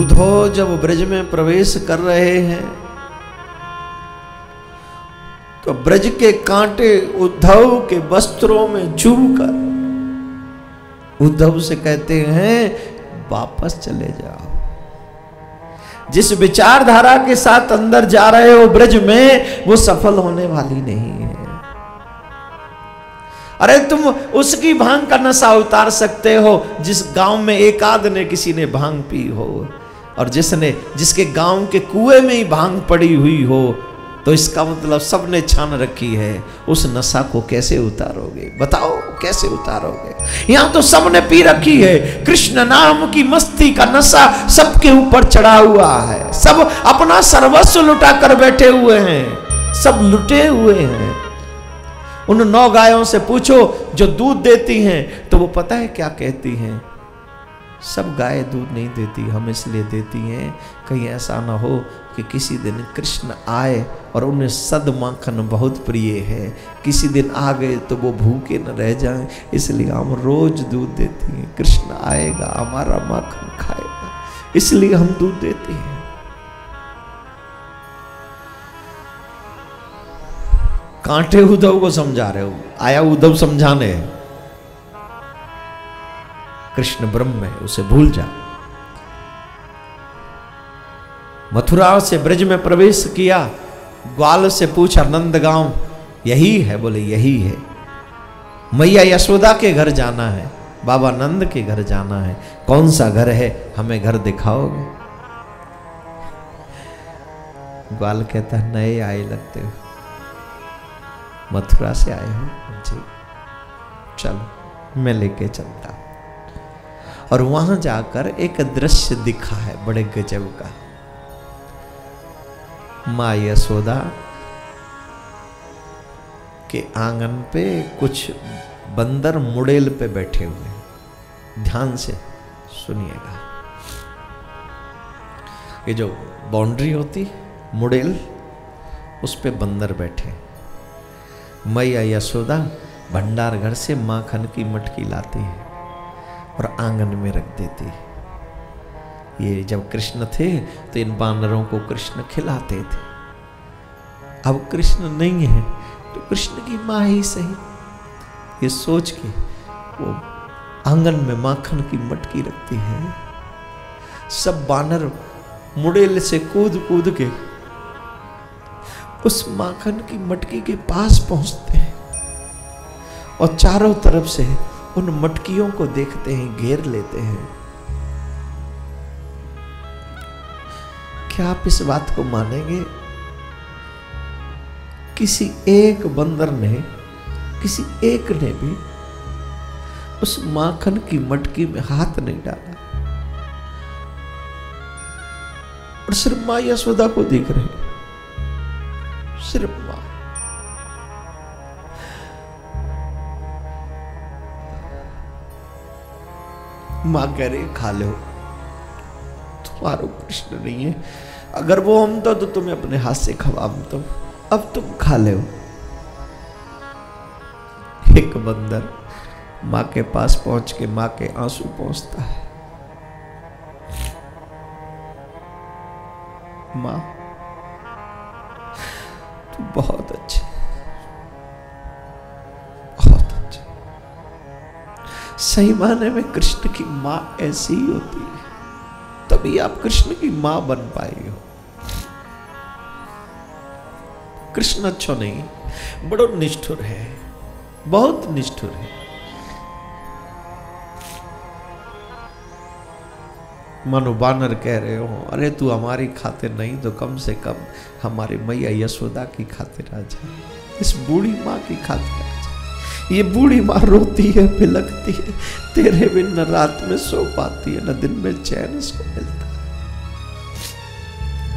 उद्धव जब ब्रज में प्रवेश कर रहे हैं तो ब्रज के कांटे उद्धव के वस्त्रों में चुभकर उद्धव से कहते हैं वापस चले जाओ। जिस विचारधारा के साथ अंदर जा रहे हो ब्रज में, वो सफल होने वाली नहीं है। अरे तुम उसकी भांग का नशा उतार सकते हो जिस गांव में एक आध ने किसी ने भांग पी हो, और जिसके गांव के कुएं में ही भांग पड़ी हुई हो, तो इसका मतलब सबने छान रखी है। उस नशा को कैसे उतारोगे? बताओ कैसे उतारोगे? यहां तो सबने पी रखी है। कृष्ण नाम की मस्ती का नशा सबके ऊपर चढ़ा हुआ है। सब अपना सर्वस्व लुटा कर बैठे हुए हैं, सब लुटे हुए हैं। उन 9 गायों से पूछो जो दूध देती हैं, तो वो पता है क्या कहती हैं? सब गाय दूध नहीं देती, हम इसलिए देती हैं कहीं ऐसा ना हो कि किसी दिन कृष्ण आए और उन्हें सद माखन बहुत प्रिय है, किसी दिन आ गए तो वो भूखे न रह जाएं, इसलिए हम रोज दूध देती हैं। कृष्ण आएगा, हमारा माखन खाएगा, इसलिए हम दूध देते हैं। कांटे उद्धव को समझा रहे हो, आया उद्धव समझाने। कृष्ण ब्रह्म है, उसे भूल जा। मथुरा से ब्रज में प्रवेश किया, ग्वाल से पूछा नंदगांव यही है? बोले यही है। मैया यशोदा के घर जाना है, बाबा नंद के घर जाना है। कौन सा घर है, हमें घर दिखाओगे? ग्वाल कहता है नए आए लगते हो, मथुरा से आए हो जी, चलो मैं लेके चलता। और वहां जाकर एक दृश्य दिखा है बड़े गजब का। माँ यशोदा के आंगन पे कुछ बंदर मुड़ेल पे बैठे हुए हैं। ध्यान से सुनिएगा। ये जो बाउंड्री होती मुड़ेल, उस पे बंदर बैठे। मैया यशोदा भंडार घर से माखन की मटकी लाती है और आंगन में रख देती है। ये जब कृष्ण थे तो इन बानरों को कृष्ण खिलाते थे। अब कृष्ण नहीं है तो कृष्ण की माँ ही सही, ये सोच के वो आंगन में माखन की मटकी रखती है। सब बानर मुड़ेल से कूद कूद के उस माखन की मटकी के पास पहुंचते हैं और चारों तरफ से उन मटकियों को देखते हैं, घेर लेते हैं। क्या आप इस बात को मानेंगे? किसी एक बंदर ने, किसी एक ने भी उस माखन की मटकी में हाथ नहीं डाला, और सिर्फ मां यशोदा को देख रहे हैं, सिर्फ मां। मां कह रही खा लो, तुम्हारो कृष्ण नहीं है, अगर वो हम तो तुम्हें अपने हाथ से खवाम, तो अब तुम खा लो। एक बंदर मां के पास पहुंच के मां के आंसू पहुंचता है। मां तू बहुत अच्छी, बहुत अच्छी। सही माने में कृष्ण की मां ऐसी ही होती है, तभी आप कृष्ण की मां बन पाई हो। कृष्ण अच्छो नहीं, बड़ो निष्ठुर है, बहुत निष्ठुर है। मानो बानर कह रहे हो, अरे तू हमारी खातिर नहीं तो कम से कम हमारी मैया यशोदा की खातिर आ जा, इस बूढ़ी माँ की खातिर आ जा। ये बूढ़ी माँ रोती है, बिलखती है, तेरे बिन न रात में सो पाती है, न दिन में चैन इसको मिलता है,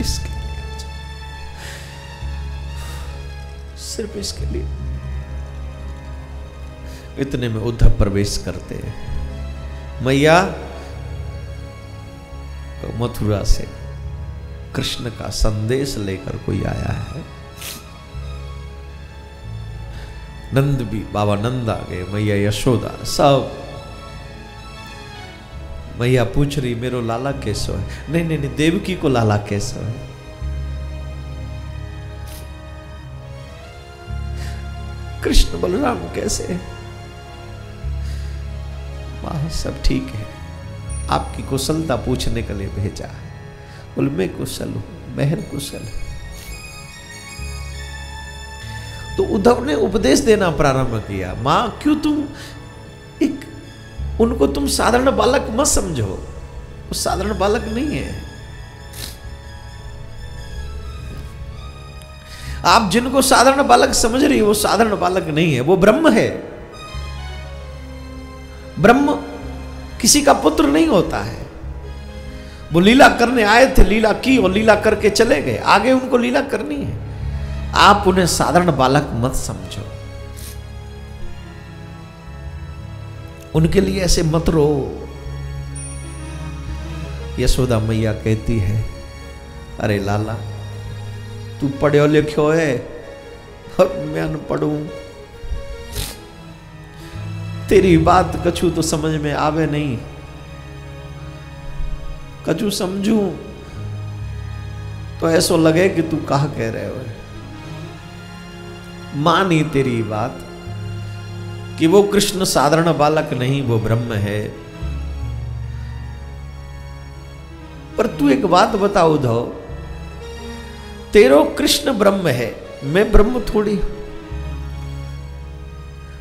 इसके लिए आ जा, सिर्फ इसके लिए। इतने में उद्धव प्रवेश करते हैं। मैया तो मथुरा से कृष्ण का संदेश लेकर कोई आया है। नंद भी, बाबा नंद आ गए, मैया यशोदा, सब मैया पूछ रही मेरो लाला कैसो है? नहीं नहीं नहीं, देवकी को लाला कैसो है? कृष्ण बलराम कैसे है? मां सब ठीक है, आपकी कुशलता पूछने के लिए भेजा है। बोले मैं कुशल हूं, महर कुशल है। तो उद्धव ने उपदेश देना प्रारंभ किया, मां क्यों तुम उनको तुम साधारण बालक मत समझो, वो साधारण बालक नहीं है। आप जिनको साधारण बालक समझ रही हो वो साधारण बालक नहीं है, वो ब्रह्म है। ब्रह्म किसी का पुत्र नहीं होता है। वो लीला करने आए थे, लीला की और लीला करके चले गए, आगे उनको लीला करनी है। आप उन्हें साधारण बालक मत समझो, उनके लिए ऐसे मत रो। यशोदा मैया कहती है, अरे लाला तू पढ़ो लिखो है और मैं अनपढ़ हूं, तेरी बात कछु तो समझ में आवे नहीं, कछु समझू तो ऐसो लगे कि तू कहा कह रहे हो। मानी तेरी बात कि वो कृष्ण साधारण बालक नहीं, वो ब्रह्म है। पर तू एक बात बता उद्धव, तेरो कृष्ण ब्रह्म है, मैं ब्रह्म थोड़ी हूं,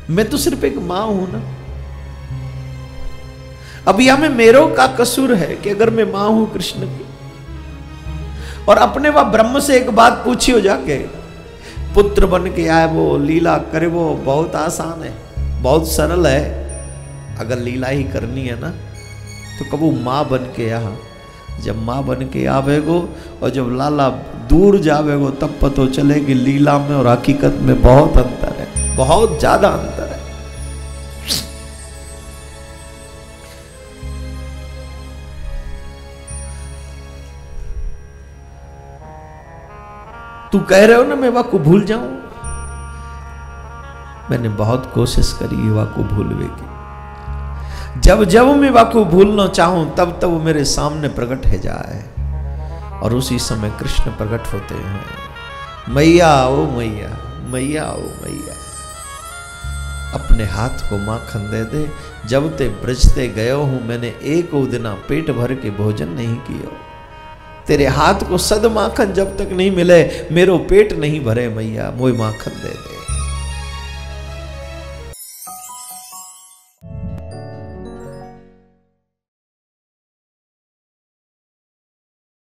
मैं तो सिर्फ एक मां हूं ना। अब यहां में मेरो का कसूर है कि अगर मैं मां हूं कृष्ण की, और अपने वह ब्रह्म से एक बात पूछी हो जाके, पुत्र बन के आए वो लीला करे, वो बहुत आसान है, बहुत सरल है। अगर लीला ही करनी है ना तो कबू माँ बन के आ, जब माँ बन के आवेगो और जब लाला दूर जावेगो तब पता चलेगी लीला में और हकीकत में बहुत अंतर है, बहुत ज्यादा अंतर है। तू कह रहे हो ना मैं वाह को भूल जाऊं, मैंने बहुत कोशिश करी युवा को भूलने की। जब जब मैं वाकु भूलना चाहूं तब तब वो मेरे सामने प्रकट है जाए, और उसी समय कृष्ण प्रकट होते हैं। मैया ओ मैया, मैया ओ मैया, अपने हाथ को माखन दे दे। जब ते ब्रजते गयो हूं मैंने एक दिना पेट भर के भोजन नहीं किया, तेरे हाथ को सद माखन जब तक नहीं मिले मेरो पेट नहीं भरे, मैया मोय माखन दे दे।